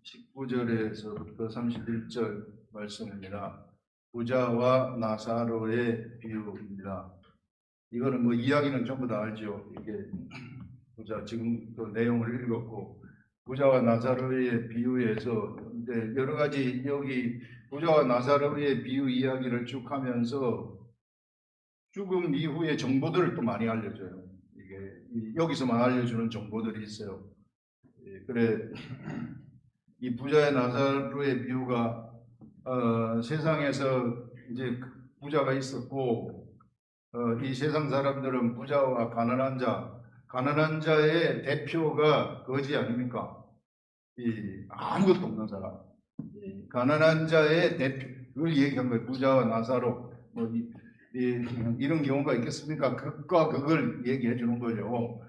19절에서부터 31절 말씀입니다. 부자와 나사로의 비유입니다. 이거는 뭐 이야기는 전부 다 알죠. 이게 부자 지금 그 내용을 읽었고, 부자와 나사로의 비유에서 이제 여러 가지 여기 부자와 나사로의 비유 이야기를 쭉 하면서 죽음 이후의 정보들을 또 많이 알려줘요. 이게 여기서만 알려주는 정보들이 있어요. 그래, 이 부자의 나사로의 비유가 세상에서 이제 부자가 있었고, 이 세상 사람들은 부자와 가난한 자의 대표가 거지 아닙니까? 아무것도 없는 사람, 가난한 자의 대표를 얘기한 거예요. 부자와 나사로, 이런 경우가 있겠습니까? 극과 극을 얘기해 주는 거죠.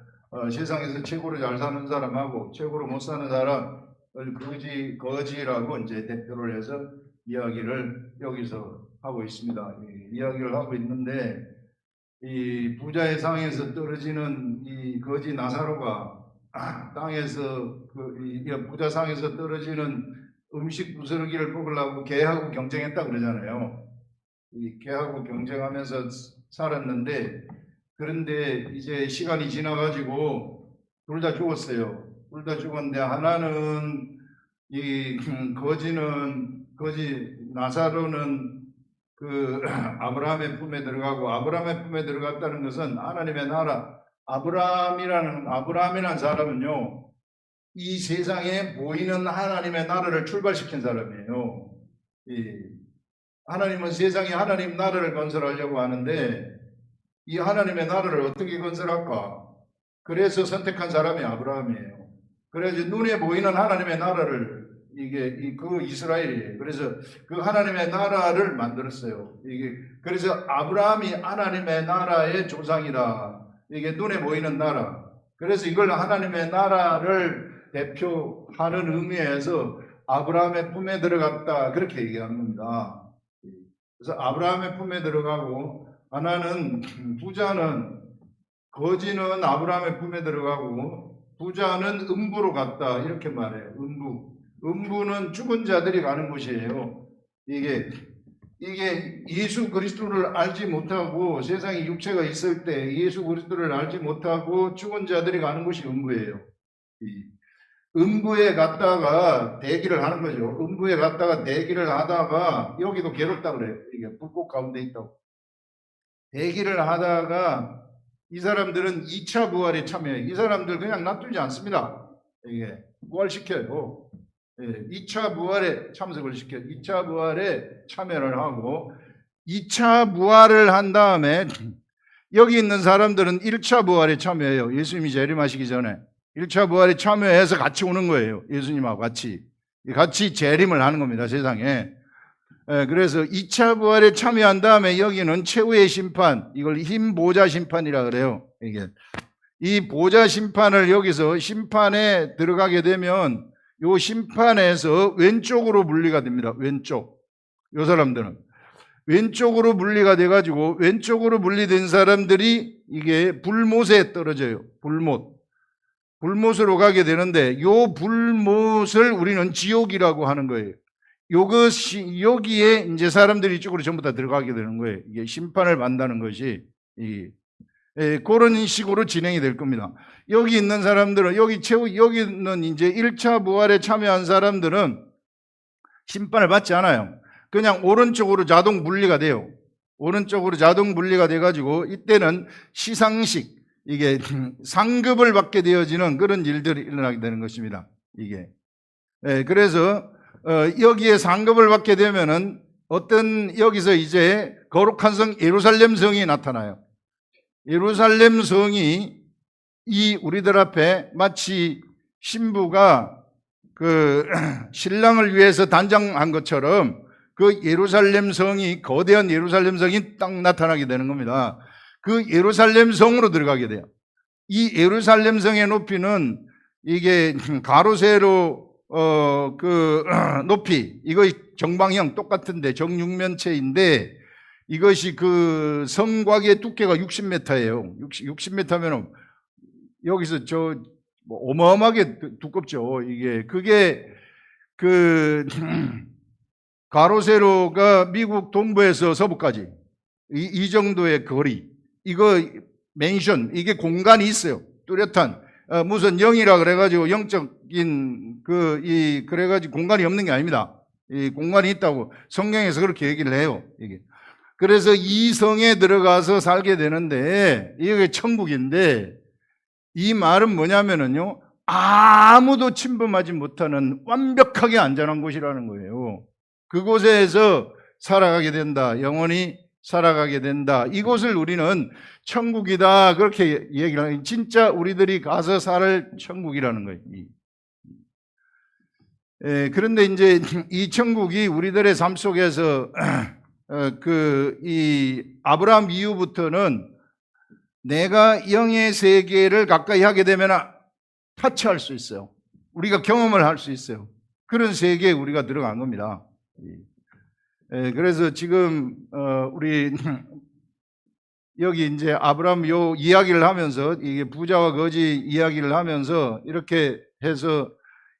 세상에서 최고로 잘 사는 사람하고 최고로 못 사는 사람을 거지라고 이제 대표를 해서 이야기를 여기서 하고 있습니다. 이야기를 하고 있는데, 이 부자의 상에서 떨어지는 이 거지 나사로가 땅에서 부자 상에서 떨어지는 음식 부스러기를 먹으려고 개하고 경쟁했다 그러잖아요. 이 개하고 경쟁하면서 살았는데, 그런데 이제 시간이 지나가지고 둘 다 죽었어요. 둘 다 죽었는데 하나는 거지 나사로는 그 아브라함의 품에 들어가고, 아브라함의 품에 들어갔다는 것은 하나님의 나라, 아브라함이라는 사람은요, 이 세상에 보이는 하나님의 나라를 출발시킨 사람이에요. 하나님은 세상에 하나님 나라를 건설하려고 하는데, 이 하나님의 나라를 어떻게 건설할까? 그래서 선택한 사람이 아브라함이에요. 그래서 눈에 보이는 하나님의 나라를, 그 이스라엘이에요. 그래서 그 하나님의 나라를 만들었어요. 그래서 아브라함이 하나님의 나라의 조상이라. 이게 눈에 보이는 나라. 그래서 이걸 하나님의 나라를 대표하는 의미에서 아브라함의 품에 들어갔다, 그렇게 얘기하는 겁니다. 그래서 아브라함의 품에 들어가고, 하나는 거지는 아브라함의 품에 들어가고, 부자는 음부로 갔다, 이렇게 말해요. 음부는 죽은 자들이 가는 곳이에요. 이게 예수 그리스도를 알지 못하고, 세상에 육체가 있을 때 예수 그리스도를 알지 못하고 죽은 자들이 가는 곳이 음부예요. 음부에 갔다가 대기를 하는 거죠. 음부에 갔다가 대기를 하다가, 여기도 괴롭다 그래요. 이게 불꽃 가운데 있다고. 대기를 하다가 이 사람들은 2차 부활에 참여해요. 이 사람들 그냥 놔두지 않습니다. 이게 부활시켜요. 2차 부활에 참석을 시켜요. 2차 부활에 참여를 하고, 2차 부활을 한 다음에 여기 있는 사람들은 1차 부활에 참여해요. 예수님이 재림하시기 전에 1차 부활에 참여해서 같이 오는 거예요. 예수님하고 같이 재림을 하는 겁니다, 세상에. 그래서 2차 부활에 참여한 다음에 여기는 최후의 심판, 이걸 흰 보좌 심판이라 그래요. 이 보좌 심판을, 여기서 심판에 들어가게 되면 요 심판에서 왼쪽으로 분리가 됩니다. 왼쪽. 요 사람들은 왼쪽으로 분리가 돼가지고, 왼쪽으로 분리된 사람들이 이게 불못에 떨어져요. 불못으로 가게 되는데, 요 불못을 우리는 지옥이라고 하는 거예요. 여기에 이제 사람들이 이쪽으로 전부 다 들어가게 되는 거예요. 이게 심판을 받는다는 것이 그런 식으로 진행이 될 겁니다. 여기 있는 사람들은, 여기는 이제 1차 부활에 참여한 사람들은 심판을 받지 않아요. 그냥 오른쪽으로 자동 분리가 돼요. 오른쪽으로 자동 분리가 돼가지고, 이때는 시상식, 이게 상급을 받게 되어지는 그런 일들이 일어나게 되는 것입니다. 그래서 여기에 상급을 받게 되면은 여기서 이제 거룩한 성 예루살렘 성이 나타나요. 예루살렘 성이 우리들 앞에 마치 신부가 그 신랑을 위해서 단장한 것처럼, 그 예루살렘 성이, 거대한 예루살렘 성이 딱 나타나게 되는 겁니다. 그 예루살렘 성으로 들어가게 돼요. 이 예루살렘 성의 높이는 이게 가로 세로 그 높이, 이거 정방형 똑같은데 정육면체인데, 이것이 그 성곽의 두께가 60m예요. 60m면 여기서 어마어마하게 두껍죠. 그게 그 가로 세로가 미국 동부에서 서부까지 이 정도의 거리, 이거 맨션, 이게 공간이 있어요. 뚜렷한 무슨 0이라 그래가지고 영적인 그래가지고 공간이 없는 게 아닙니다. 이 공간이 있다고 성경에서 그렇게 얘기를 해요. 이게. 그래서 이 성에 들어가서 살게 되는데 이게 천국인데, 이 말은 뭐냐면은요, 아무도 침범하지 못하는 완벽하게 안전한 곳이라는 거예요. 그곳에서 살아가게 된다. 영원히 살아가게 된다. 이곳을 우리는 천국이다. 그렇게 얘기를 하는, 진짜 우리들이 가서 살 천국이라는 거예요. 그런데 이제 이 천국이 우리들의 삶 속에서 이 아브라함 이후부터는 내가 영의 세계를 가까이 하게 되면 타치할 수 있어요. 우리가 경험을 할 수 있어요. 그런 세계에 우리가 들어간 겁니다. 그래서 지금 우리 여기 이제 아브라함 요 이야기를 하면서, 이게 부자와 거지 이야기를 하면서 이렇게 해서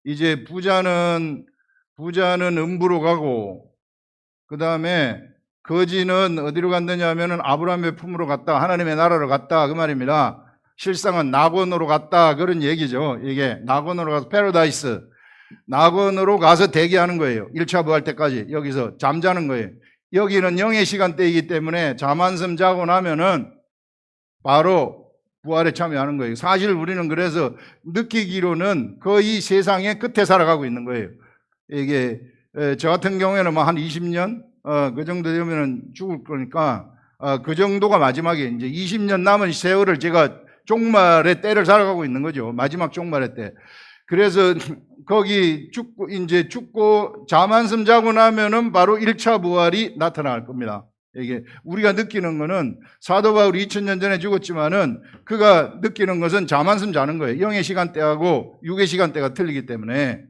이제 부자는 음부로 가고, 그 다음에 거지는 어디로 갔느냐 하면은 아브라함의 품으로 갔다, 하나님의 나라로 갔다, 그 말입니다. 실상은 낙원으로 갔다, 그런 얘기죠. 이게 낙원으로 가서 패러다이스, 낙원으로 가서 대기하는 거예요. 1차 부활 때까지 여기서 잠자는 거예요. 여기는 영의 시간대이기 때문에 잠 한숨 자고 나면은 바로 부활에 참여하는 거예요. 사실 우리는 그래서 느끼기로는 거의 세상의 끝에 살아가고 있는 거예요. 이게 저 같은 경우에는 뭐 한 20년 그 정도 되면은 죽을 거니까 그 정도가 마지막에, 이제 20년 남은 세월을 제가 종말의 때를 살아가고 있는 거죠. 마지막 종말의 때. 그래서 거기 죽고 잠 한숨 자고 나면은 바로 1차 부활이 나타날 겁니다. 이게 우리가 느끼는 거는, 사도 바울이 2000년 전에 죽었지만은 그가 느끼는 것은 잠 한숨 자는 거예요. 영의 시간대하고 육의 시간대가 틀리기 때문에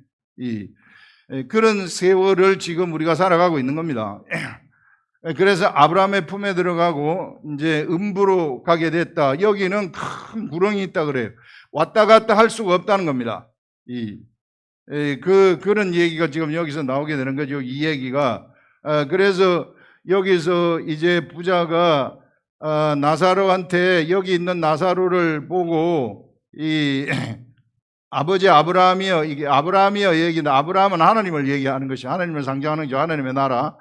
그런 세월을 지금 우리가 살아가고 있는 겁니다. 그래서 아브라함의 품에 들어가고 이제 음부로 가게 됐다. 여기는 큰 구렁이 있다 그래요. 왔다 갔다 할 수가 없다는 겁니다. 그런 얘기가 지금 여기서 나오게 되는 거죠. 이 얘기가. 그래서 여기서 이제 부자가 나사로한테, 여기 있는 나사로를 보고 아버지 아브라함이여, 이게 아브라함이여 얘기는, 아브라함은 하나님을 얘기하는 것이, 하나님을 상징하는 거죠. 하나님의 나라.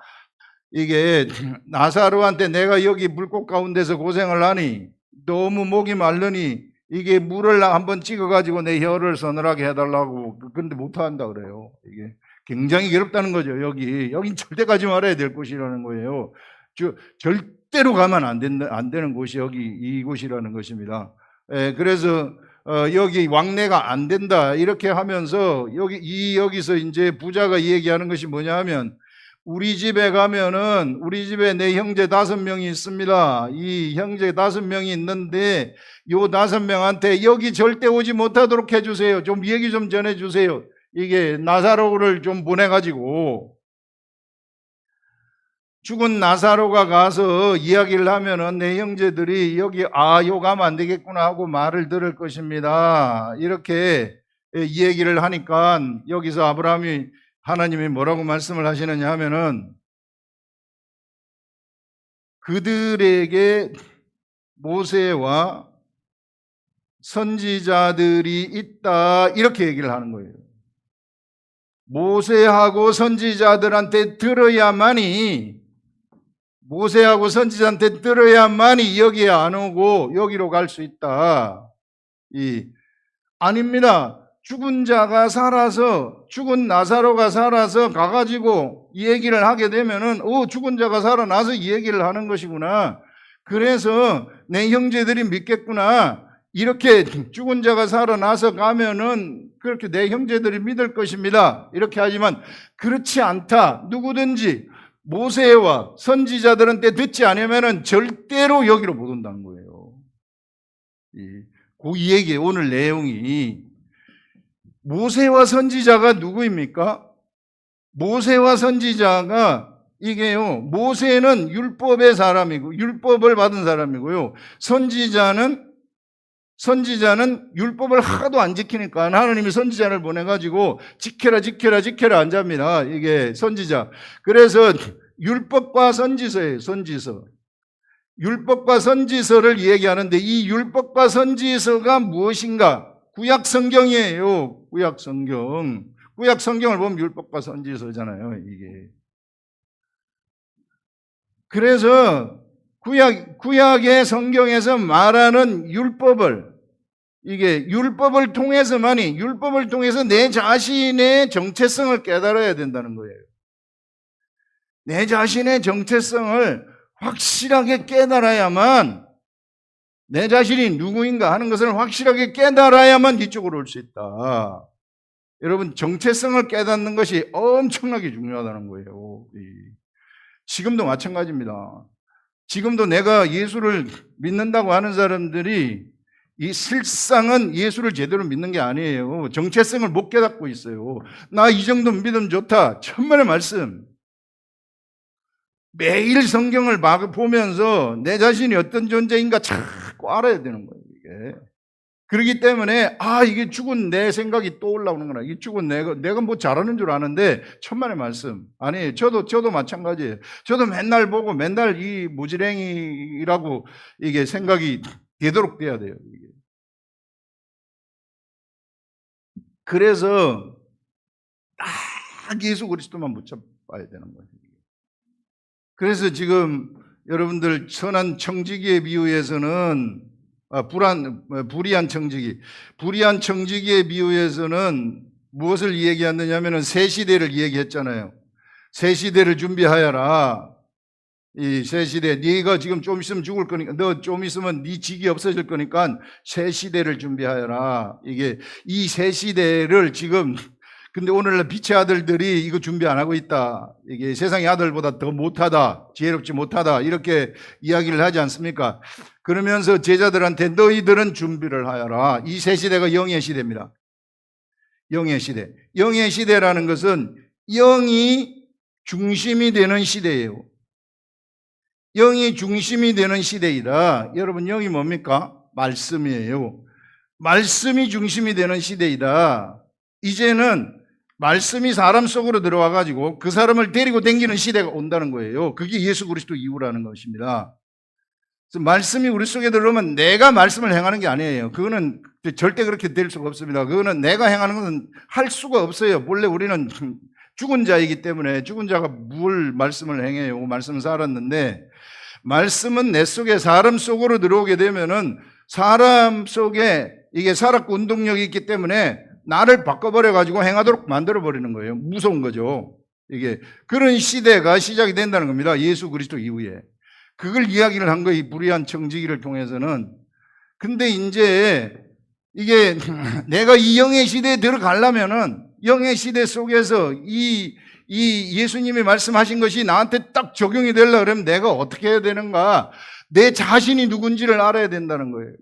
이게 나사로한테 내가 여기 물꽃 가운데서 고생을 하니 너무 목이 마르니 이게 물을 한번 찍어가지고 내 혀를 서늘하게 해달라고. 그런데 못한다 그래요. 이게 굉장히 괴롭다는 거죠. 여긴 절대 가지 말아야 될 곳이라는 거예요. 절대로 가면 안 되는 곳이 이곳이라는 것입니다. 그래서 여기 왕래가 안 된다 이렇게 하면서 여기서 이제 부자가 얘기하는 것이 뭐냐 하면, 우리 집에 가면은 우리 집에 내 형제 5명이 있습니다. 이 형제 5명이 있는데 요 5명한테 여기 절대 오지 못하도록 해주세요. 좀 얘기 좀 전해주세요. 이게 나사로를 좀 보내가지고, 죽은 나사로가 가서 이야기를 하면은 내 형제들이 여기 요 가면 안 되겠구나 하고 말을 들을 것입니다. 이렇게 이 얘기를 하니까 여기서 하나님이 뭐라고 말씀을 하시느냐 하면은, 그들에게 모세와 선지자들이 있다 이렇게 얘기를 하는 거예요. 모세하고 선지자들한테 들어야만이 여기에 안 오고 여기로 갈 수 있다. 아닙니다. 죽은 나사로가 살아서 가가지고 이 얘기를 하게 되면은, 죽은 자가 살아나서 이 얘기를 하는 것이구나. 그래서 내 형제들이 믿겠구나. 이렇게 죽은 자가 살아나서 가면은 그렇게 내 형제들이 믿을 것입니다. 이렇게 하지만 그렇지 않다. 누구든지 모세와 선지자들한테 듣지 않으면은 절대로 여기로 못 온다는 거예요. 이 얘기의 오늘 내용이, 모세와 선지자가 누구입니까? 모세와 선지자가 이게요, 모세는 율법의 사람이고 율법을 받은 사람이고요, 선지자는 선지자는 율법을 하도 안 지키니까 하나님이 선지자를 보내가지고 지켜라 지켜라 지켜라 안 잡니다. 이게 선지자. 그래서 율법과 선지서예요. 선지서. 율법과 선지서를 얘기하는데 이 율법과 선지서가 무엇인가? 구약 성경이에요. 구약 성경. 구약 성경을 보면 율법과 선지서잖아요. 이게. 그래서 구약의 성경에서 말하는 율법을 이게 율법을 통해서만이 율법을 통해서 내 자신의 정체성을 깨달아야 된다는 거예요. 내 자신의 정체성을 확실하게 깨달아야만 내 자신이 누구인가 하는 것을 확실하게 깨달아야만 이쪽으로 올 수 있다. 여러분 정체성을 깨닫는 것이 엄청나게 중요하다는 거예요. 지금도 마찬가지입니다. 지금도 내가 예수를 믿는다고 하는 사람들이 이 실상은 예수를 제대로 믿는 게 아니에요. 정체성을 못 깨닫고 있어요. 나 이 정도 믿으면 좋다. 천만의 말씀. 매일 성경을 보면서 내 자신이 어떤 존재인가 자꾸 알아야 되는 거예요. 이게. 그렇기 때문에 이게 죽은 내 생각이 또 올라오는구나. 이게 죽은 내가 뭐 잘하는 줄 아는데 천만의 말씀. 아니 저도 마찬가지예요. 저도 맨날 보고 맨날 이 무지랭이라고 이게 생각이 되도록 돼야 돼요. 이게. 그래서 딱 예수 그리스도만 붙잡아야 되는 거예요. 그래서 지금 여러분들 선한 청지기의 비유에서는 불의한 청지기의 비유에서는 무엇을 얘기하느냐면은 새 시대를 얘기했잖아요. 새 시대를 준비하여라. 이 새 시대, 네가 지금 좀 있으면 죽을 거니까, 너 좀 있으면 네 직이 없어질 거니까 새 시대를 준비하여라. 이게 이 새 시대를 지금 근데 오늘날 빛의 아들들이 이거 준비 안 하고 있다. 이게 세상의 아들보다 더 못하다, 지혜롭지 못하다 이렇게 이야기를 하지 않습니까? 그러면서 제자들한테 너희들은 준비를 하여라. 이 새 시대가 영의 시대입니다. 영의 시대. 영의 시대라는 것은 영이 중심이 되는 시대예요. 영이 중심이 되는 시대이다. 여러분 영이 뭡니까? 말씀이에요. 말씀이 중심이 되는 시대이다. 이제는 말씀이 사람 속으로 들어와 가지고 그 사람을 데리고 다니는 시대가 온다는 거예요. 그게 예수 그리스도 이후라는 것입니다. 그래서 말씀이 우리 속에 들어오면 내가 말씀을 행하는 게 아니에요. 그거는 절대 그렇게 될 수가 없습니다. 그거는 내가 행하는 것은 할 수가 없어요. 원래 우리는 죽은 자이기 때문에 죽은 자가 뭘 말씀을 행해요. 말씀은 살았는데 말씀은 내 속에 사람 속으로 들어오게 되면은 사람 속에 이게 살았고 운동력이 있기 때문에 나를 바꿔버려가지고 행하도록 만들어버리는 거예요. 무서운 거죠. 이게 그런 시대가 시작이 된다는 겁니다. 예수 그리스도 이후에. 그걸 이야기를 한 거예요. 이 불의한 청지기를 통해서는. 근데 이제 이게 내가 이 영의 시대에 들어가려면은 영의 시대 속에서 이 예수님이 말씀하신 것이 나한테 딱 적용이 되려고 그러면 내가 어떻게 해야 되는가? 내 자신이 누군지를 알아야 된다는 거예요.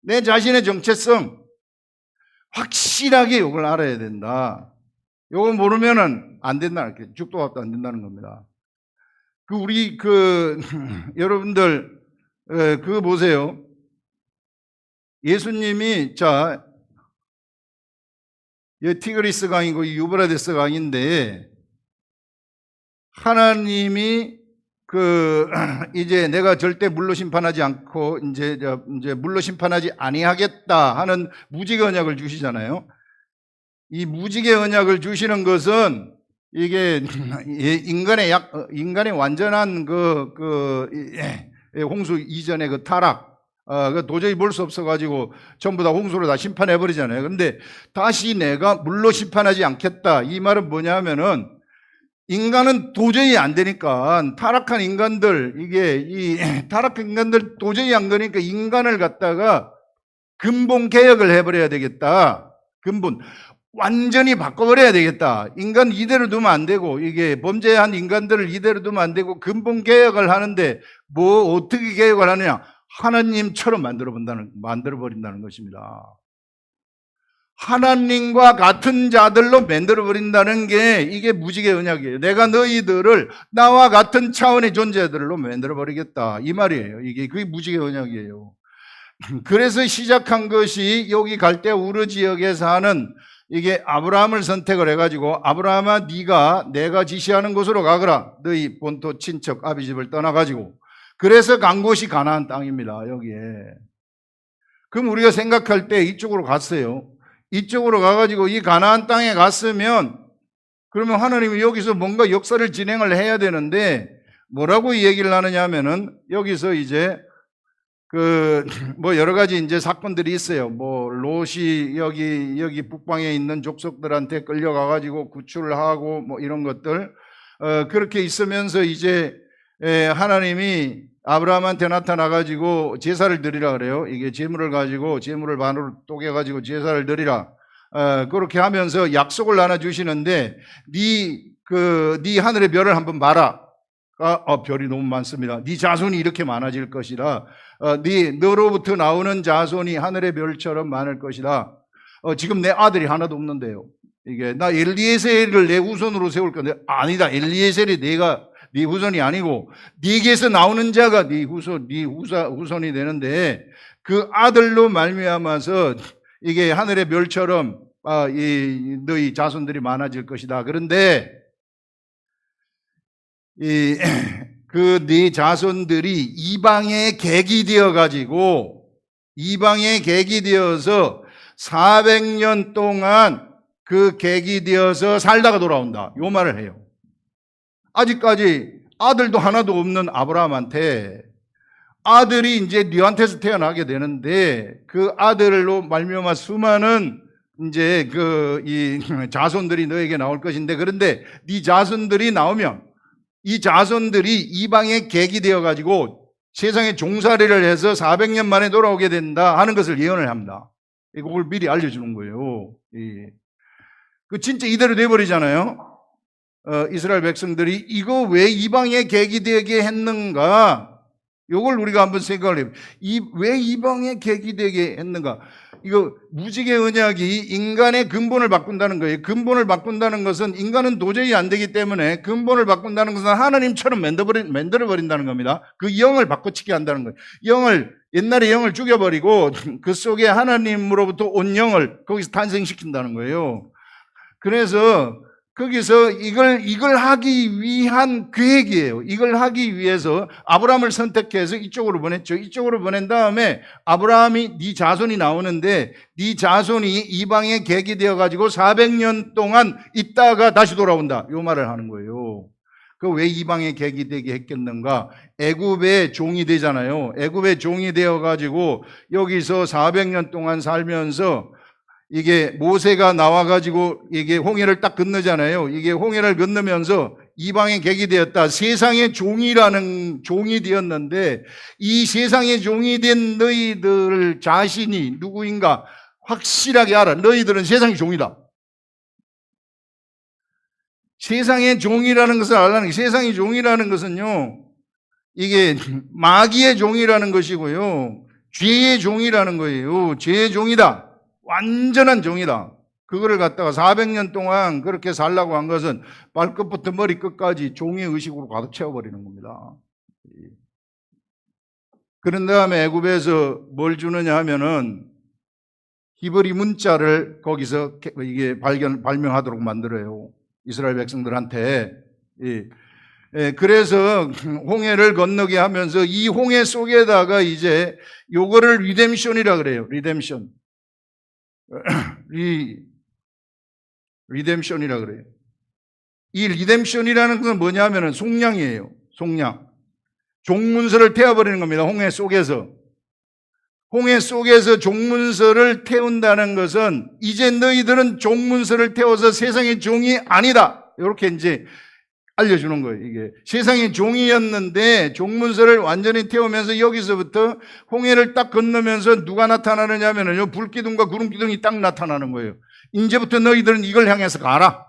내 자신의 정체성. 확실하게 이걸 알아야 된다. 이거 모르면은 안 된다. 죽도 밥도 안 된다는 겁니다. 여러분들, 그거 보세요. 예수님이, 티그리스 강이고 유브라데스 강인데, 하나님이 이제 내가 절대 물로 심판하지 않고 이제 물로 심판하지 아니하겠다 하는 무지개 언약을 주시잖아요. 이 무지개 언약을 주시는 것은 이게 인간의 완전한 홍수 이전의 그 타락, 도저히 볼 수 없어가지고 전부 다 홍수로 다 심판해버리잖아요. 근데 다시 내가 물로 심판하지 않겠다. 이 말은 뭐냐면은 인간은 도저히 안 되니까 타락한 인간들 타락한 인간들 도저히 안 되니까 인간을 갖다가 근본 개혁을 해버려야 되겠다. 근본 완전히 바꿔버려야 되겠다. 인간 이대로 두면 안 되고 이게 범죄한 인간들을 이대로 두면 안 되고 근본 개혁을 하는데 뭐 어떻게 개혁을 하느냐? 하나님처럼 만들어버린다는 것입니다. 하나님과 같은 자들로 만들어버린다는 게 이게 무지개 언약이에요. 내가 너희들을 나와 같은 차원의 존재들로 만들어버리겠다. 이 말이에요. 그게 무지개 언약이에요. 그래서 시작한 것이 여기 갈대아 우르 지역에 사는 이게 아브라함을 선택을 해가지고 아브라함아 네가 내가 지시하는 곳으로 가거라. 너희 본토 친척 아비 집을 떠나가지고. 그래서 간 곳이 가나안 땅입니다. 여기에. 그럼 우리가 생각할 때 이쪽으로 갔어요. 이쪽으로 가가지고 이 가나안 땅에 갔으면 그러면 하나님이 여기서 뭔가 역사를 진행을 해야 되는데 뭐라고 이 얘기를 하느냐 하면은 여기서 이제 뭐 여러 가지 이제 사건들이 있어요. 뭐 롯이 여기 북방에 있는 족속들한테 끌려가 가지고 구출을 하고 뭐 이런 것들 그렇게 있으면서 이제 하나님이 아브라함한테 나타나 가지고 제사를 드리라 그래요. 이게 재물을 가지고 재물을 반으로 쪼개 가지고 제사를 드리라. 그렇게 하면서 약속을 나눠 주시는데 네 하늘의 별을 한번 봐라. 별이 너무 많습니다. 네 자손이 이렇게 많아질 것이라. 너로부터 나오는 자손이 하늘의 별처럼 많을 것이다. 지금 내 아들이 하나도 없는데요. 이게 나 엘리에셀을 내 후손으로 세울 건데 아니다. 엘리에셀이 네 후손이 아니고 네게서 나오는 자가 네 후손이 되는데 그 아들로 말미암아서 이게 하늘의 별처럼 너희 자손들이 많아질 것이다. 그런데 네 자손들이 이방의 객이 되어가지고 이방의 객이 되어서 400년 동안 그 객이 되어서 살다가 돌아온다. 요 말을 해요. 아직까지 아들도 하나도 없는 아브라함한테 아들이 이제 너한테서 태어나게 되는데 그 아들로 말미암아 수많은 이제 이 자손들이 너에게 나올 것인데 그런데 네 자손들이 나오면 이 자손들이 이방의 객이 되어가지고 세상에 종살이를 해서 400년 만에 돌아오게 된다 하는 것을 예언을 합니다. 이걸 미리 알려주는 거예요. 그 진짜 이대로 돼버리잖아요. 이스라엘 백성들이 이거 왜 이방의 객이 되게 했는가? 이걸 우리가 한번 생각을 해요. 왜 이방의 객이 되게 했는가? 이거 무지개 언약이 인간의 근본을 바꾼다는 거예요. 근본을 바꾼다는 것은 인간은 도저히 안 되기 때문에 근본을 바꾼다는 것은 하나님처럼 만들어버린다는 겁니다. 그 영을 바꿔치기 한다는 거예요. 옛날에 영을 죽여버리고 그 속에 하나님으로부터 온 영을 거기서 탄생시킨다는 거예요. 그래서 거기서 이걸 하기 위한 계획이에요. 이걸 하기 위해서 아브라함을 선택해서 이쪽으로 보냈죠. 이쪽으로 보낸 다음에 아브라함이 네 자손이 나오는데 네 자손이 이방의 객이 되어가지고 400년 동안 있다가 다시 돌아온다. 요 말을 하는 거예요. 그 왜 이방의 객이 되게 했겠는가? 애굽의 종이 되잖아요. 애굽의 종이 되어가지고 여기서 400년 동안 살면서 이게 모세가 나와가지고 이게 홍해를 딱 건너잖아요. 이게 홍해를 건너면서 이방의 객이 되었다. 세상의 종이 되었는데 이 세상의 종이 된 너희들 자신이 누구인가 확실하게 알아. 너희들은 세상의 종이다. 세상의 종이라는 것을 알라는 게 세상의 종이라는 것은요. 이게 마귀의 종이라는 것이고요. 죄의 종이라는 거예요. 죄의 종이다. 완전한 종이다. 그거를 갖다가 400년 동안 그렇게 살라고 한 것은 발끝부터 머리끝까지 종의 의식으로 가득 채워버리는 겁니다. 그런 다음에 애굽에서 뭘 주느냐 하면은 히브리 문자를 거기서 이게 발명하도록 만들어요. 이스라엘 백성들한테. 그래서 홍해를 건너게 하면서 이 홍해 속에다가 이제 요거를 리뎀션이라 그래요. 리뎀션이라 그래요. 이 리뎀션이라는 것은 뭐냐면은 속량이에요. 속량. 종문서를 태워버리는 겁니다. 홍해 속에서. 홍해 속에서 종문서를 태운다는 것은 이제 너희들은 종문서를 태워서 세상의 종이 아니다. 이렇게 이제 알려주는 거예요. 이게 세상의 종이었는데 종문서를 완전히 태우면서 여기서부터 홍해를 딱 건너면서 누가 나타나느냐 하면은 불기둥과 구름기둥이 딱 나타나는 거예요. 이제부터 너희들은 이걸 향해서 가라.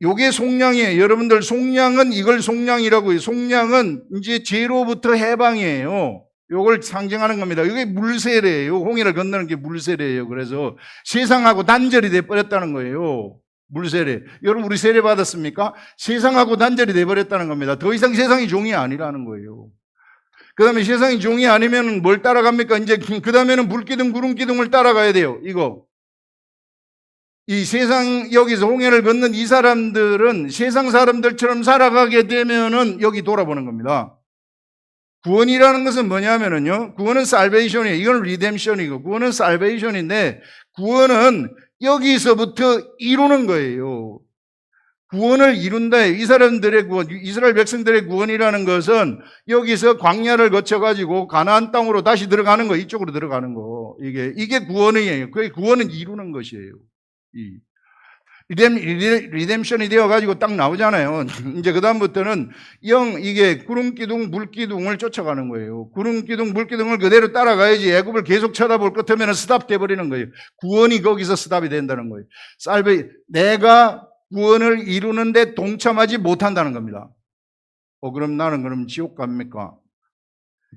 요게 속량이에요. 여러분들 속량은 이걸 속량이라고 해요. 속량은 이제 죄로부터 해방이에요. 요걸 상징하는 겁니다. 이게 물세례예요. 홍해를 건너는 게 물세례예요. 그래서 세상하고 단절이 돼 버렸다는 거예요. 물세례. 여러분 우리 세례 받았습니까? 세상하고 단절이 돼버렸다는 겁니다. 더 이상 세상이 종이 아니라는 거예요. 그 다음에 세상이 종이 아니면 뭘 따라갑니까? 이제 그 다음에는 불기둥, 구름기둥을 따라가야 돼요. 이거. 이 세상, 여기서 홍해를 건넌 이 사람들은 세상 사람들처럼 살아가게 되면은 여기 돌아보는 겁니다. 구원이라는 것은 뭐냐면은요, 구원은 살베이션이에요. 이건 리뎀션이고, 구원은 살베이션인데, 구원은 여기서부터 이루는 거예요. 구원을 이룬다. 이 사람들의 구원, 이스라엘 백성들의 구원이라는 것은 여기서 광야를 거쳐가지고 가나안 땅으로 다시 들어가는 거, 이쪽으로 들어가는 거. 이게 구원이에요. 그게 구원은 이루는 것이에요. 리뎀션이 되어가지고 딱 나오잖아요. 이제 그다음부터는 이게 구름기둥, 물기둥을 쫓아가는 거예요. 구름기둥, 물기둥을 그대로 따라가야지 애굽을 계속 쳐다볼 것 같으면 스탑 돼버리는 거예요. 구원이 거기서 스탑이 된다는 거예요. 내가 구원을 이루는데 동참하지 못한다는 겁니다. 그럼 나는 지옥 갑니까?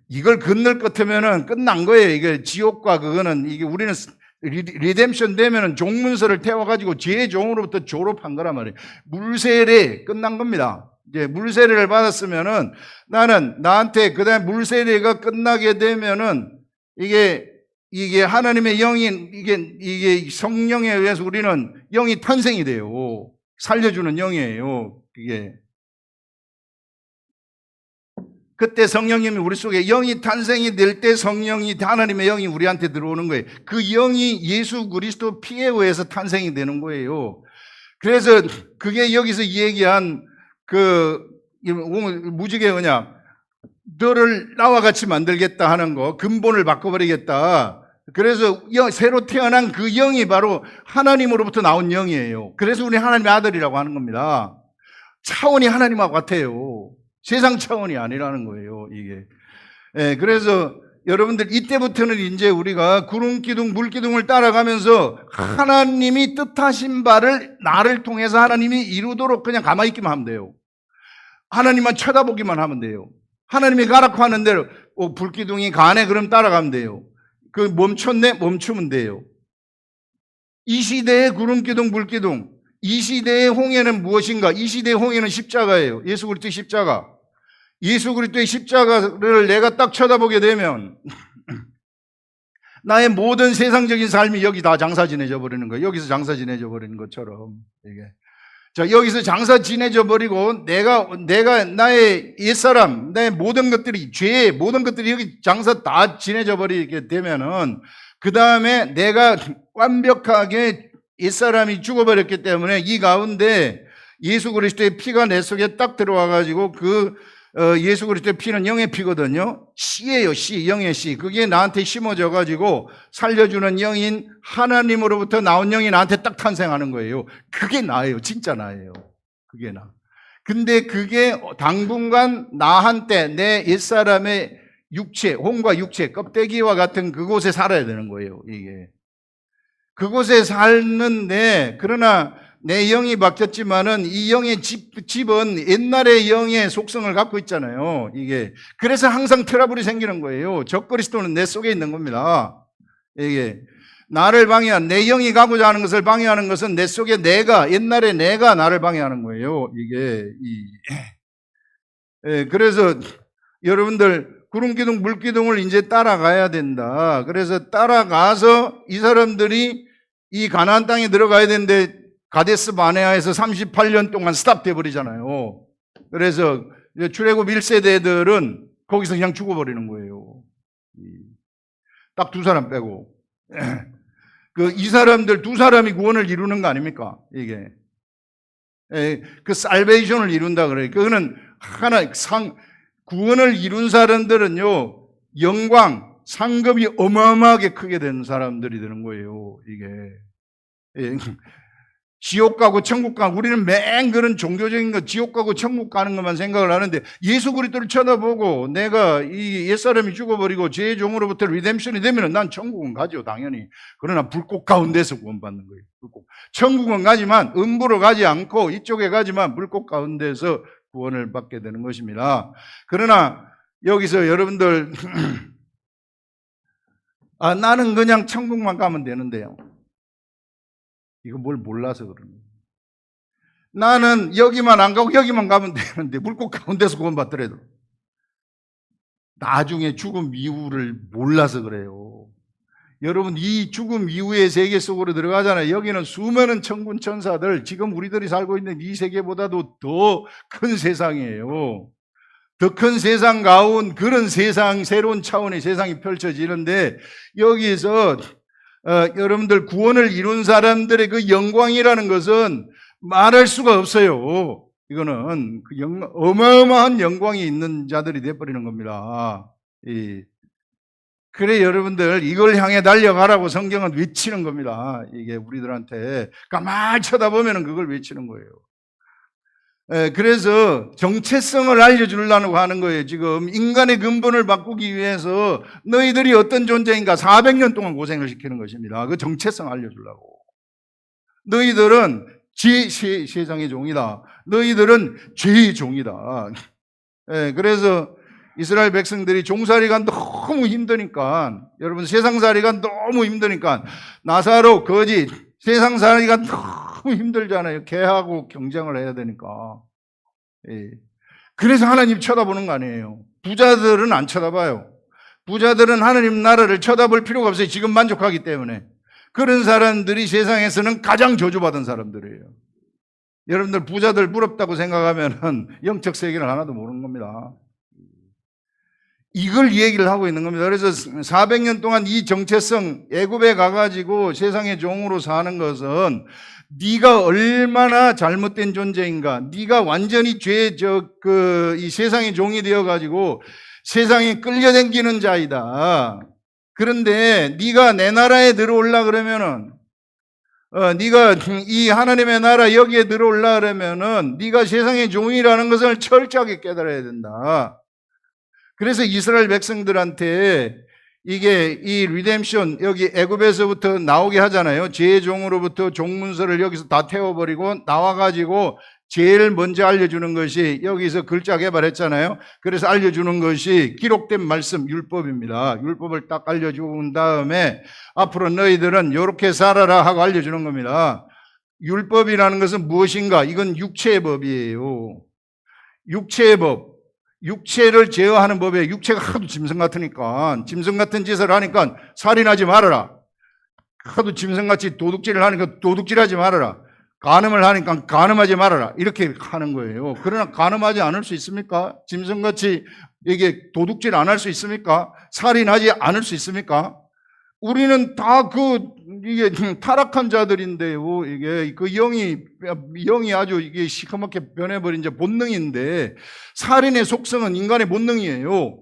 이걸 건널 것 같으면 끝난 거예요. 이게 지옥과 그거는 우리는 리뎀션 되면은 종문서를 태워가지고 죄의 종으로부터 졸업한 거란 말이에요. 물세례 끝난 겁니다. 이제 물세례를 받았으면은 나한테 그다음에 물세례가 끝나게 되면은 이게 하나님의 영이 이게 성령에 의해서 우리는 영이 탄생이 돼요. 살려주는 영이에요. 그때 성령님이 우리 속에 영이 탄생이 될 때 성령이 하나님의 영이 우리한테 들어오는 거예요. 그 영이 예수 그리스도 피에 의해서 탄생이 되는 거예요. 그래서 그게 여기서 얘기한 무지개 언약, 너를 나와 같이 만들겠다 하는 거, 근본을 바꿔버리겠다. 그래서 새로 태어난 그 영이 바로 하나님으로부터 나온 영이에요. 그래서 우리 하나님의 아들이라고 하는 겁니다. 차원이 하나님하고 같아요. 세상 차원이 아니라는 거예요, 이게. 그래서 여러분들 이때부터는 이제 우리가 구름기둥, 물기둥을 따라가면서 하나님이 뜻하신 바를 나를 통해서 하나님이 이루도록 그냥 가만히 있기만 하면 돼요. 하나님만 쳐다보기만 하면 돼요. 하나님이 가라고 하는 대로 불기둥이 가네 그럼 따라가면 돼요. 멈췄네? 멈추면 돼요. 이 시대의 구름기둥, 물기둥, 이 시대의 홍해는 무엇인가? 이 시대의 홍해는 십자가예요. 예수 그리스도의 십자가. 예수 그리스도의 십자가를 내가 딱 쳐다보게 되면 나의 모든 세상적인 삶이 여기 다 장사 지내져 버리는 거예요. 여기서 장사 지내져 버리는 것처럼 여기서 장사 지내져 버리고 내가 나의 옛사람, 나의 모든 것들이 죄, 모든 것들이 여기 장사 다 지내져 버리게 되면은 그 다음에 내가 완벽하게 옛사람이 죽어버렸기 때문에 이 가운데 예수 그리스도의 피가 내 속에 딱 들어와가지고 예수 그리스도의 피는 영의 피거든요. 씨예요, 씨, 영의 씨. 그게 나한테 심어져가지고 살려주는 영인 하나님으로부터 나온 영이 나한테 딱 탄생하는 거예요. 그게 나예요, 진짜 나예요. 그게 나. 근데 그게 당분간 나한테 내 옛사람의 육체, 혼과 육체, 껍데기와 같은 그곳에 살아야 되는 거예요, 이게. 그곳에 살는데, 그러나 내 영이 바뀌었지만은 이 영의 집은 옛날의 영의 속성을 갖고 있잖아요, 이게. 그래서 항상 트러블이 생기는 거예요. 적그리스도는 내 속에 있는 겁니다. 이게. 나를 방해한, 내 영이 가고자 하는 것을 방해하는 것은 내 속에 옛날에 내가 나를 방해하는 거예요, 이게. 그래서 여러분들, 구름기둥, 물기둥을 이제 따라가야 된다. 그래서 따라가서 이 사람들이 이 가나안 땅에 들어가야 되는데 가데스 바네아에서 38년 동안 스탑돼 버리잖아요. 그래서 출애굽 1세대들은 거기서 그냥 죽어버리는 거예요. 딱 두 사람 빼고. 이 사람들 두 사람이 구원을 이루는 거 아닙니까? 이게. 그 살베이션을 이룬다 그래요. 그거는 구원을 이룬 사람들은요, 영광, 상급이 어마어마하게 크게 된 사람들이 되는 거예요, 이게. 지옥 가고 천국 가고, 우리는 맨 그런 종교적인 거, 지옥 가고 천국 가는 것만 생각을 하는데, 예수 그리스도를 쳐다보고 내가 이 옛사람이 죽어버리고 죄의 종으로부터 리뎀션이 되면 난 천국은 가죠, 당연히. 그러나 불꽃 가운데서 구원받는 거예요. 천국은 가지만 음부로 가지 않고 이쪽에 가지만 불꽃 가운데서 구원을 받게 되는 것입니다. 그러나 여기서 여러분들 나는 그냥 천국만 가면 되는데요. 이거 뭘 몰라서 그러는 거예요. 나는 여기만 안 가고 여기만 가면 되는데, 물꽃 가운데서 구원받더라도. 나중에 죽음 이후를 몰라서 그래요. 여러분, 이 죽음 이후의 세계 속으로 들어가잖아요. 여기는 수많은 천군 천사들, 지금 우리들이 살고 있는 이 세계보다도 더 큰 세상이에요. 더 큰 세상 가운 그런 세상, 새로운 차원의 세상이 펼쳐지는데, 여기서 여러분들 구원을 이룬 사람들의 그 영광이라는 것은 말할 수가 없어요. 이거는 어마어마한 영광이 있는 자들이 돼버리는 겁니다. 그래, 여러분들, 이걸 향해 달려가라고 성경은 외치는 겁니다. 이게 우리들한테 가만히 쳐다보면 그걸 외치는 거예요. 그래서 정체성을 알려주려고 하는 거예요. 지금 인간의 근본을 바꾸기 위해서 너희들이 어떤 존재인가 400년 동안 고생을 시키는 것입니다. 그 정체성 알려주려고. 너희들은 세상의 종이다. 너희들은 죄의 종이다. 그래서 이스라엘 백성들이 종살이가 너무 힘드니까, 여러분, 세상살이가 너무 힘드니까, 나사로, 거짓, 세상살이가 너무 힘들잖아요. 개하고 경쟁을 해야 되니까. 그래서 하나님 쳐다보는 거 아니에요. 부자들은 안 쳐다봐요. 부자들은 하나님 나라를 쳐다볼 필요가 없어요. 지금 만족하기 때문에. 그런 사람들이 세상에서는 가장 저주받은 사람들이에요. 여러분들 부자들 부럽다고 생각하면 영적 세계를 하나도 모르는 겁니다. 이걸 얘기를 하고 있는 겁니다. 그래서 400년 동안 이 정체성, 애굽에 가가지고 세상의 종으로 사는 것은 네가 얼마나 잘못된 존재인가, 네가 완전히 이 세상의 종이 되어가지고 세상에 끌려다니는 자이다. 그런데 네가 내 나라에 들어올라 그러면은, 네가 이 하나님의 나라 여기에 들어올라 그러면은 네가 세상의 종이라는 것을 철저하게 깨달아야 된다. 그래서 이스라엘 백성들한테 이게 이 리뎀션, 여기 애굽에서부터 나오게 하잖아요. 죄의 종으로부터 종문서를 여기서 다 태워버리고 나와가지고 제일 먼저 알려주는 것이, 여기서 글자 개발했잖아요. 그래서 알려주는 것이 기록된 말씀, 율법입니다. 율법을 딱 알려준 다음에 앞으로 너희들은 이렇게 살아라 하고 알려주는 겁니다. 율법이라는 것은 무엇인가? 이건 육체의 법이에요. 육체의 법. 육체를 제어하는 법에, 육체가 하도 짐승 같으니까, 짐승 같은 짓을 하니까 살인하지 말아라. 하도 짐승같이 도둑질을 하니까 도둑질하지 말아라. 간음을 하니까 간음하지 말아라. 이렇게 하는 거예요. 그러나 간음하지 않을 수 있습니까? 짐승같이 이게 도둑질 안 할 수 있습니까? 살인하지 않을 수 있습니까? 우리는 다 이게 타락한 자들인데요. 이게 영이 아주 이게 시커멓게 변해버린 이제 본능인데, 살인의 속성은 인간의 본능이에요.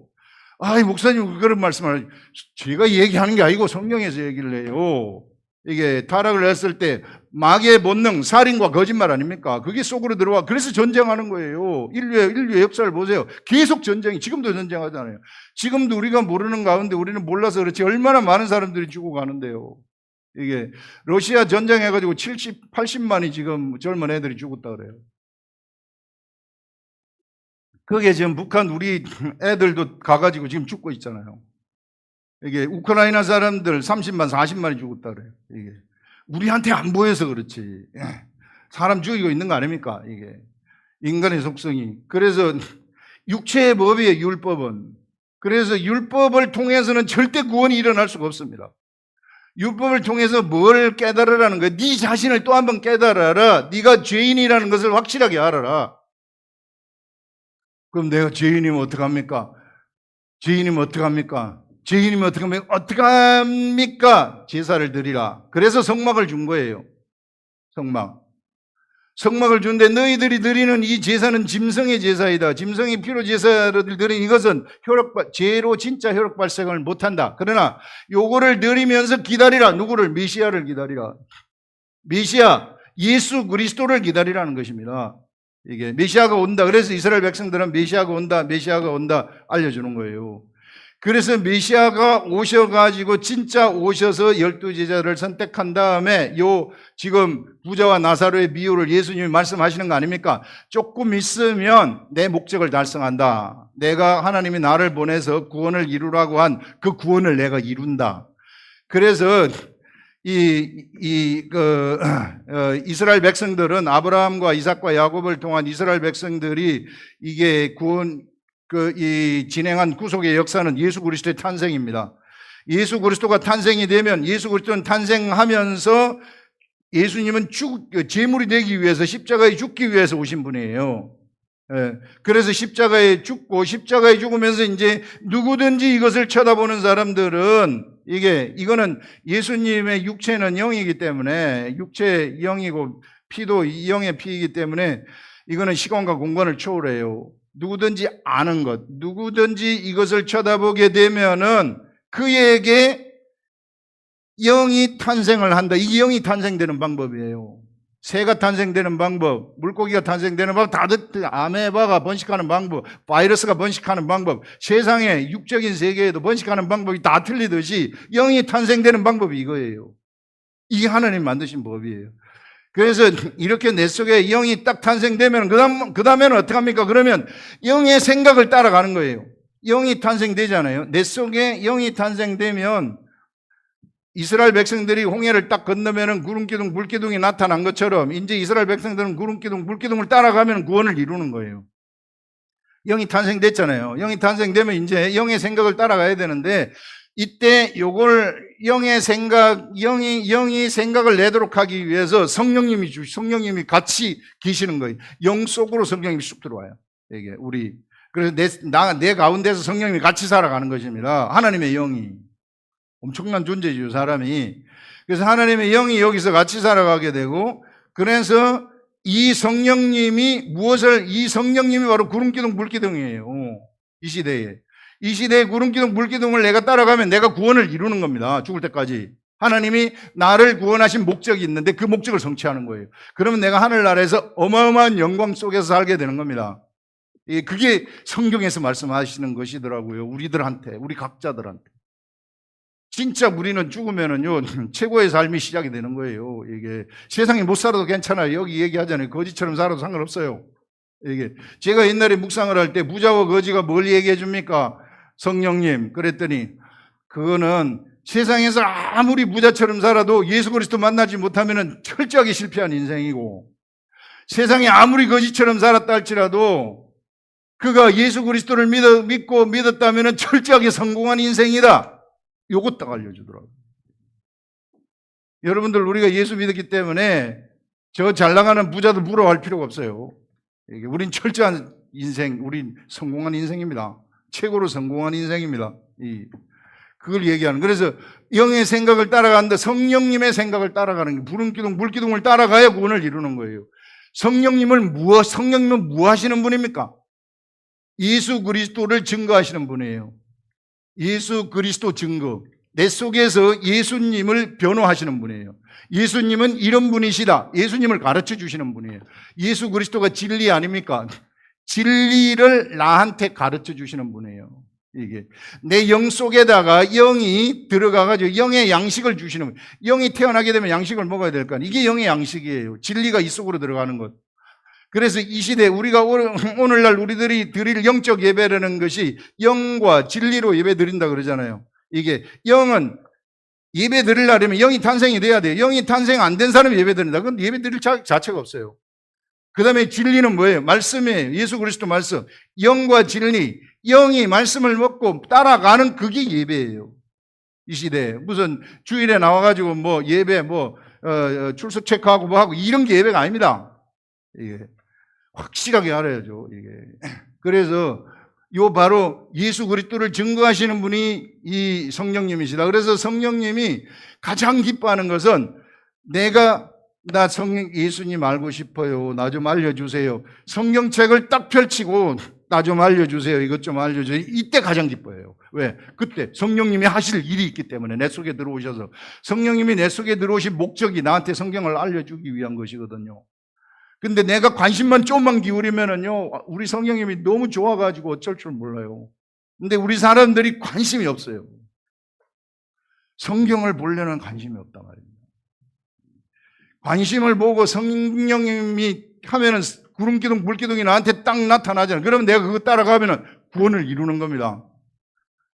아이, 목사님, 그런 말씀을 제가 얘기하는 게 아니고 성경에서 얘기를 해요. 이게 타락을 했을 때 마귀의 본능, 살인과 거짓말 아닙니까? 그게 속으로 들어와. 그래서 전쟁하는 거예요. 인류의 역사를 보세요. 계속 전쟁이, 지금도 전쟁하잖아요. 지금도 우리가 모르는 가운데, 우리는 몰라서 그렇지 얼마나 많은 사람들이 죽어가는데요. 이게 러시아 전쟁해가지고 70, 80만이 지금 젊은 애들이 죽었다 그래요. 그게 지금 북한 우리 애들도 가가지고 지금 죽고 있잖아요. 이게 우크라이나 사람들 30만, 40만이 죽었다 그래요. 이게 우리한테 안 보여서 그렇지. 사람 죽이고 있는 거 아닙니까? 이게 인간의 속성이. 그래서 육체의 법이에요, 율법은. 그래서 율법을 통해서는 절대 구원이 일어날 수가 없습니다. 율법을 통해서 뭘 깨달으라는 거예요? 네 자신을 또 한 번 깨달아라. 네가 죄인이라는 것을 확실하게 알아라. 그럼 내가 죄인이면 어떡합니까? 죄인이면 어떡합니까? 죄인이면 어떡합니까? 어떡합니까? 제사를 드리라. 그래서 성막을 준 거예요. 성막을 준데, 너희들이 드리는 이 제사는 짐승의 제사이다. 짐승의 피로 제사를 드린 이것은 죄로 진짜 혈육 발생을 못한다. 그러나 요거를 드리면서 기다리라. 누구를? 메시아를 기다리라. 메시아, 예수 그리스도를 기다리라는 것입니다. 이게 메시아가 온다. 그래서 이스라엘 백성들은 메시아가 온다 알려주는 거예요. 그래서 메시아가 오셔가지고 진짜 오셔서 12제자를 선택한 다음에 지금 부자와 나사로의 비유를 예수님이 말씀하시는 거 아닙니까? 조금 있으면 내 목적을 달성한다. 내가 하나님이 나를 보내서 구원을 이루라고 한 그 구원을 내가 이룬다. 그래서 이스라엘 백성들은 아브라함과 이삭과 야곱을 통한 이스라엘 백성들이 이게 이 진행한 구속의 역사는 예수 그리스도의 탄생입니다. 예수 그리스도가 탄생이 되면 예수 그리스도는 탄생하면서 예수님은 제물이 되기 위해서 십자가에 죽기 위해서 오신 분이에요. 예, 그래서 십자가에 죽고 십자가에 죽으면서 이제 누구든지 이것을 쳐다보는 사람들은 이거는 예수님의 육체는 영이기 때문에 육체 영이고 피도 영의 피이기 때문에 이거는 시간과 공간을 초월해요. 누구든지 아는 것, 누구든지 이것을 쳐다보게 되면은 그에게 영이 탄생을 한다. 이 영이 탄생되는 방법이에요. 새가 탄생되는 방법, 물고기가 탄생되는 방법, 다들 아메바가 번식하는 방법, 바이러스가 번식하는 방법, 세상의 육적인 세계에도 번식하는 방법이 다 틀리듯이 영이 탄생되는 방법이 이거예요. 이게 하나님 만드신 법이에요. 그래서 이렇게 내 속에 영이 딱 탄생되면 그 다음에는 어떻게 합니까? 그러면 영의 생각을 따라가는 거예요. 영이 탄생되잖아요. 내 속에 영이 탄생되면 이스라엘 백성들이 홍해를 딱 건너면은 구름기둥, 물기둥이 나타난 것처럼 이제 이스라엘 백성들은 구름기둥, 물기둥을 따라가면 구원을 이루는 거예요. 영이 탄생됐잖아요. 영이 탄생되면 이제 영의 생각을 따라가야 되는데 이때 요걸 영의 생각, 영이 생각을 내도록 하기 위해서 성령님이 같이 계시는 거예요. 영 속으로 성령님이 쑥 들어와요. 이게 그래서 내 가운데서 성령님이 같이 살아가는 것입니다. 하나님의 영이. 엄청난 존재죠, 사람이. 그래서 하나님의 영이 여기서 같이 살아가게 되고, 그래서 이 성령님이 바로 구름기둥, 물기둥이에요. 이 시대에 구름기둥, 물기둥을 내가 따라가면 내가 구원을 이루는 겁니다. 죽을 때까지. 하나님이 나를 구원하신 목적이 있는데 그 목적을 성취하는 거예요. 그러면 내가 하늘나라에서 어마어마한 영광 속에서 살게 되는 겁니다. 그게 성경에서 말씀하시는 것이더라고요. 우리 각자들한테. 진짜 우리는 죽으면은요, 최고의 삶이 시작이 되는 거예요. 이게 세상에 못 살아도 괜찮아요. 여기 얘기하잖아요. 거지처럼 살아도 상관없어요. 제가 옛날에 묵상을 할 때 부자와 거지가 뭘 얘기해 줍니까? 성령님. 그랬더니 그거는 세상에서 아무리 부자처럼 살아도 예수 그리스도 만나지 못하면은 철저하게 실패한 인생이고, 세상에 아무리 거지처럼 살았다 할지라도 그가 예수 그리스도를 믿었다면은 철저하게 성공한 인생이다. 요것 딱 알려주더라고요. 여러분들, 우리가 예수 믿었기 때문에 저 잘 나가는 부자들 부러워할 필요가 없어요. 우린 철저한 인생, 우린 성공한 인생입니다. 최고로 성공한 인생입니다. 그걸 얘기하는. 그래서 영의 생각을 따라가는데 성령님의 생각을 따라가는 게 구름기둥, 물기둥을 따라가야 구원을 이루는 거예요. 성령님은 뭐 하시는 분입니까? 예수 그리스도를 증거하시는 분이에요. 예수 그리스도 증거. 내 속에서 예수님을 변호하시는 분이에요. 예수님은 이런 분이시다. 예수님을 가르쳐 주시는 분이에요. 예수 그리스도가 진리 아닙니까? 진리를 나한테 가르쳐 주시는 분이에요. 내 영 속에다가 영이 들어가가지고 영의 양식을 주시는 분이에요. 영이 태어나게 되면 양식을 먹어야 될 거 아니에요. 이게 영의 양식이에요. 진리가 이 속으로 들어가는 것. 그래서 이 시대 우리가 오늘날 우리들이 드릴 영적 예배라는 것이 영과 진리로 예배 드린다 그러잖아요. 이게 영은 예배 드리려면 영이 탄생이 돼야 돼요. 영이 탄생 안 된 사람이 예배 드린다. 그건 예배 드릴 자체가 없어요. 그 다음에 진리는 뭐예요? 말씀이에요. 예수 그리스도 말씀. 영과 진리. 영이 말씀을 먹고 따라가는 그게 예배예요. 이 시대에 무슨 주일에 나와가지고 뭐 예배 출석 체크하고 뭐 하고 이런 게 예배가 아닙니다. 이게 확실하게 알아야죠. 그래서 바로 예수 그리스도를 증거하시는 분이 이 성령님이시다. 그래서 성령님이 가장 기뻐하는 것은 나 예수님 알고 싶어요. 나 좀 알려주세요. 성경책을 딱 펼치고 나 좀 알려주세요. 이것 좀 알려주세요. 이때 가장 기뻐해요. 왜? 그때 성령님이 하실 일이 있기 때문에 내 속에 들어오셔서 성령님이 내 속에 들어오신 목적이 나한테 성경을 알려주기 위한 것이거든요. 근데 내가 관심만 좀만 기울이면은요, 우리 성령님이 너무 좋아가지고 어쩔 줄 몰라요. 근데 우리 사람들이 관심이 없어요. 성경을 보려는 관심이 없단 말입니다. 관심을 보고 성령님이 하면은 구름기둥, 물기둥이 나한테 딱 나타나잖아요. 그러면 내가 그거 따라가면은 구원을 이루는 겁니다.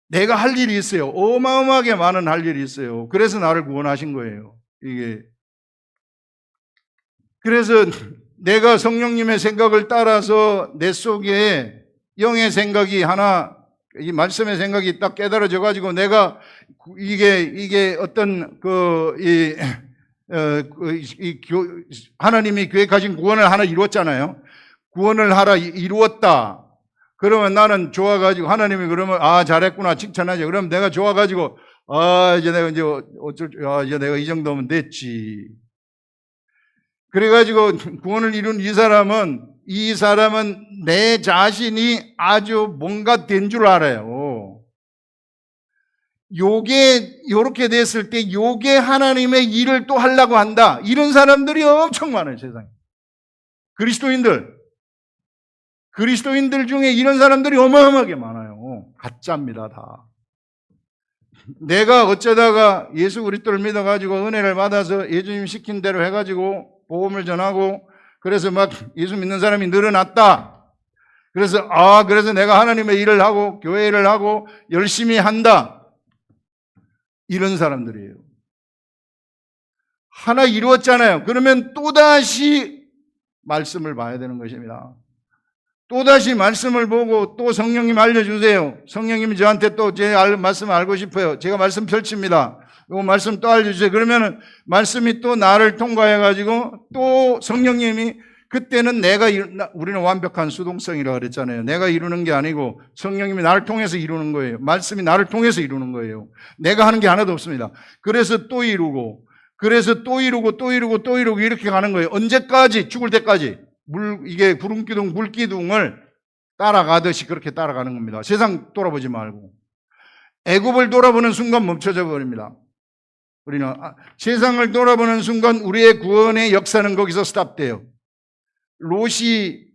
내가 할 일이 있어요. 어마어마하게 많은 할 일이 있어요. 그래서 나를 구원하신 거예요. 그래서 내가 성령님의 생각을 따라서 내 속에 영의 생각이 하나, 이 말씀의 생각이 딱 깨달아져 가지고 내가 이게 어떤 하나님이 계획하신 구원을 하나 이루었잖아요. 구원을 하나 이루었다. 그러면 나는 좋아가지고 하나님이 그러면 잘했구나 칭찬하죠. 그럼 내가 좋아가지고 이제 내가 이제 내가 이 정도면 됐지. 그래가지고 구원을 이룬 이 사람은 내 자신이 아주 뭔가 된 줄 알아요. 요렇게 됐을 때 요게 하나님의 일을 또 하려고 한다. 이런 사람들이 엄청 많아요, 세상에. 그리스도인들 중에 이런 사람들이 어마어마하게 많아요. 가짜입니다, 다. 내가 어쩌다가 예수 그리스도를 믿어가지고 은혜를 받아서 예수님 시킨 대로 해가지고 복음을 전하고 그래서 막 예수 믿는 사람이 늘어났다. 그래서 내가 하나님의 일을 하고 교회 를 하고 열심히 한다. 이런 사람들이에요. 하나 이루었잖아요. 그러면 또다시 말씀을 봐야 되는 것입니다. 또다시 말씀을 보고 또 성령님 알려주세요. 성령님이 저한테 또 제 말씀 알고 싶어요. 제가 말씀 펼칩니다. 이 말씀 또 알려주세요. 그러면 말씀이 또 나를 통과해가지고 또 성령님이 그때는 우리는 완벽한 수동성이라고 그랬잖아요. 내가 이루는 게 아니고 성령님이 나를 통해서 이루는 거예요. 말씀이 나를 통해서 이루는 거예요. 내가 하는 게 하나도 없습니다. 그래서 또 이루고 이렇게 가는 거예요. 언제까지? 죽을 때까지. 이게 구름기둥, 물기둥을 따라가듯이 그렇게 따라가는 겁니다. 세상 돌아보지 말고. 애굽을 돌아보는 순간 멈춰져 버립니다. 우리는 세상을 돌아보는 순간 우리의 구원의 역사는 거기서 스탑돼요. 롯이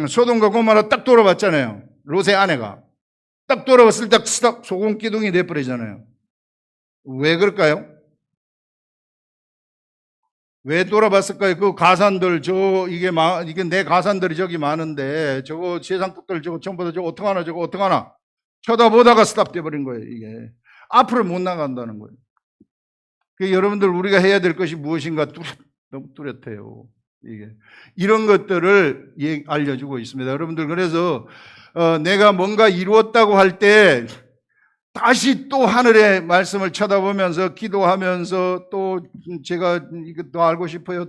소돔과 고모라 딱 돌아봤잖아요. 롯의 아내가. 딱 돌아봤을 때 스탑, 소금기둥이 돼버리잖아요. 왜 그럴까요? 왜 돌아봤을까요? 그 가산들, 이게 내 가산들이 저기 많은데, 저거 세상 것들 전부 다 저거 어떡하나. 쳐다보다가 스탑돼 버린 거예요, 이게. 앞으로 못 나간다는 거예요. 여러분들 우리가 해야 될 것이 무엇인가 너무 뚜렷해요. 이게. 이런 것들을 알려주고 있습니다. 여러분들, 그래서, 내가 뭔가 이루었다고 할 때, 다시 또 하늘의 말씀을 쳐다보면서 기도하면서 또 제가 이것도 알고 싶어요.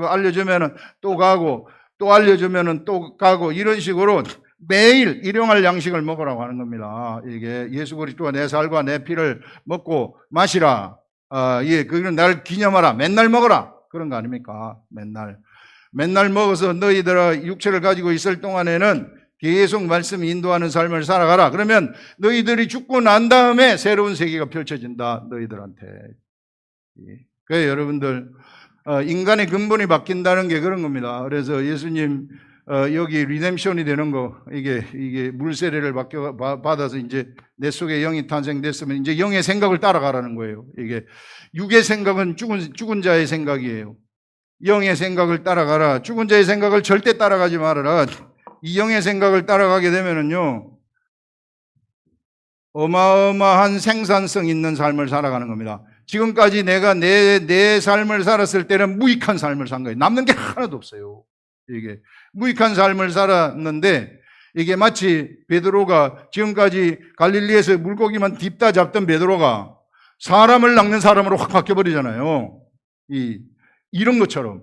알려주면은 또 가고 또 알려주면은 또 가고 이런 식으로 매일 일용할 양식을 먹으라고 하는 겁니다. 이게 예수 그리스도가 내 살과 내 피를 먹고 마시라. 그건 날 기념하라. 맨날 먹어라. 그런 거 아닙니까? 맨날 먹어서 너희들아 육체를 가지고 있을 동안에는 계속 말씀 인도하는 삶을 살아가라. 그러면 너희들이 죽고 난 다음에 새로운 세계가 펼쳐진다. 너희들한테. 그래서 여러분들 인간의 근본이 바뀐다는 게 그런 겁니다. 그래서 예수님 여기 리뎀션이 되는 거 이게 물세례를 받아서 이제 내 속에 영이 탄생됐으면 이제 영의 생각을 따라가라는 거예요. 이게 육의 생각은 죽은 자의 생각이에요. 영의 생각을 따라가라. 죽은 자의 생각을 절대 따라가지 말아라. 이 영의 생각을 따라가게 되면은요, 어마어마한 생산성 있는 삶을 살아가는 겁니다. 지금까지 내가 내 삶을 살았을 때는 무익한 삶을 산 거예요. 남는 게 하나도 없어요. 이게 무익한 삶을 살았는데 이게 마치 베드로가 지금까지 갈릴리에서 물고기만 딥다 잡던 베드로가 사람을 낚는 사람으로 확 바뀌어버리잖아요. 이런 것처럼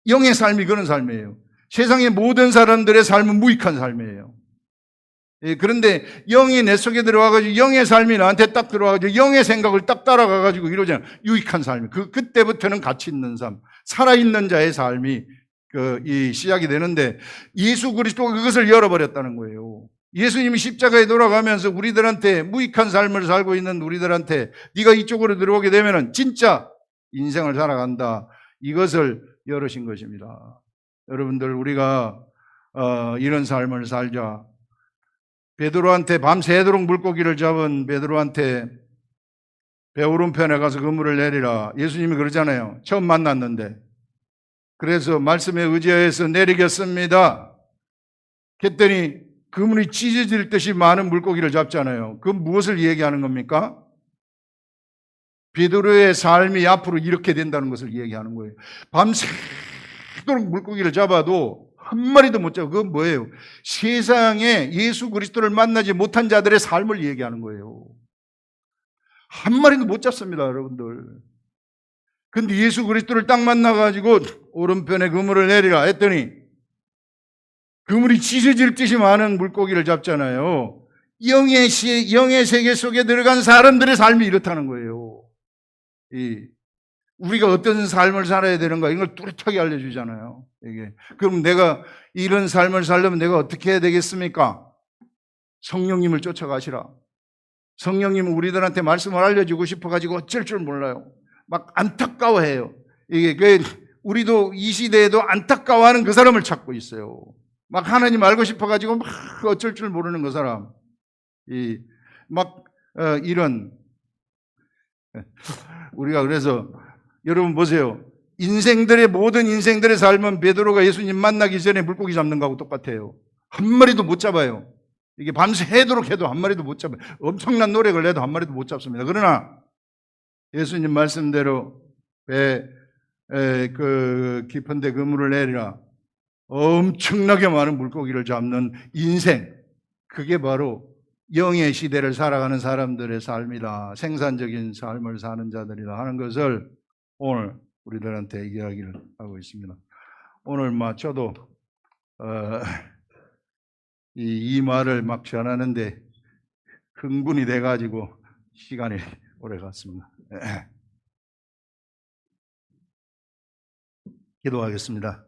영의 삶이 그런 삶이에요. 세상의 모든 사람들의 삶은 무익한 삶이에요. 그런데 영이 내 속에 들어와가지고 영의 삶이 나한테 딱 들어와가지고 영의 생각을 딱 따라가가지고 이러잖아요. 유익한 삶이. 그때부터는 가치 있는 삶, 살아있는 자의 삶이 시작이 되는데 예수 그리스도가 그것을 열어버렸다는 거예요. 예수님이 십자가에 돌아가면서 우리들한테 무익한 삶을 살고 있는 우리들한테 네가 이쪽으로 들어오게 되면은 진짜 인생을 살아간다. 이것을 열으신 것입니다. 여러분들 우리가 이런 삶을 살자. 베드로한테 밤새도록 물고기를 잡은 베드로한테 배 오른편에 가서 그물을 내리라. 예수님이 그러잖아요. 처음 만났는데. 그래서 말씀에 의지해서 내리겠습니다. 그랬더니 그물이 찢어질 듯이 많은 물고기를 잡잖아요. 그 무엇을 얘기하는 겁니까? 베드로의 삶이 앞으로 이렇게 된다는 것을 얘기하는 거예요. 밤새도록 물고기를 잡아도 한 마리도 못 잡아요. 그건 뭐예요? 세상에 예수 그리스도를 만나지 못한 자들의 삶을 얘기하는 거예요. 한 마리도 못 잡습니다, 여러분들. 근데 예수 그리스도를 딱 만나가지고 오른편에 그물을 내리라 했더니 그물이 찢어질 듯이 많은 물고기를 잡잖아요. 영의 세계 속에 들어간 사람들의 삶이 이렇다는 거예요. 우리가 어떤 삶을 살아야 되는가 이걸 뚜렷하게 알려주잖아요. 이게. 그럼 내가 이런 삶을 살려면 내가 어떻게 해야 되겠습니까? 성령님을 쫓아가시라. 성령님은 우리들한테 말씀을 알려주고 싶어가지고 어쩔 줄 몰라요. 막 안타까워해요. 이게 우리도 이 시대에도 안타까워하는 그 사람을 찾고 있어요. 막 하나님 알고 싶어가지고 막 어쩔 줄 모르는 그 사람. 이런 우리가 그래서 여러분 보세요. 모든 인생들의 삶은 베드로가 예수님 만나기 전에 물고기 잡는 거하고 똑같아요. 한 마리도 못 잡아요. 이게 밤새 해도록 해도 한 마리도 못 잡아요. 엄청난 노력을 해도 한 마리도 못 잡습니다. 그러나 예수님 말씀대로 깊은 데 그물을 내리라. 엄청나게 많은 물고기를 잡는 인생. 그게 바로 영의 시대를 살아가는 사람들의 삶이다. 생산적인 삶을 사는 자들이다 하는 것을 오늘 우리들한테 이야기를 하고 있습니다. 오늘 저도 이 말을 막 전하는데 흥분이 돼가지고 시간이 오래 갔습니다. 기도하겠습니다.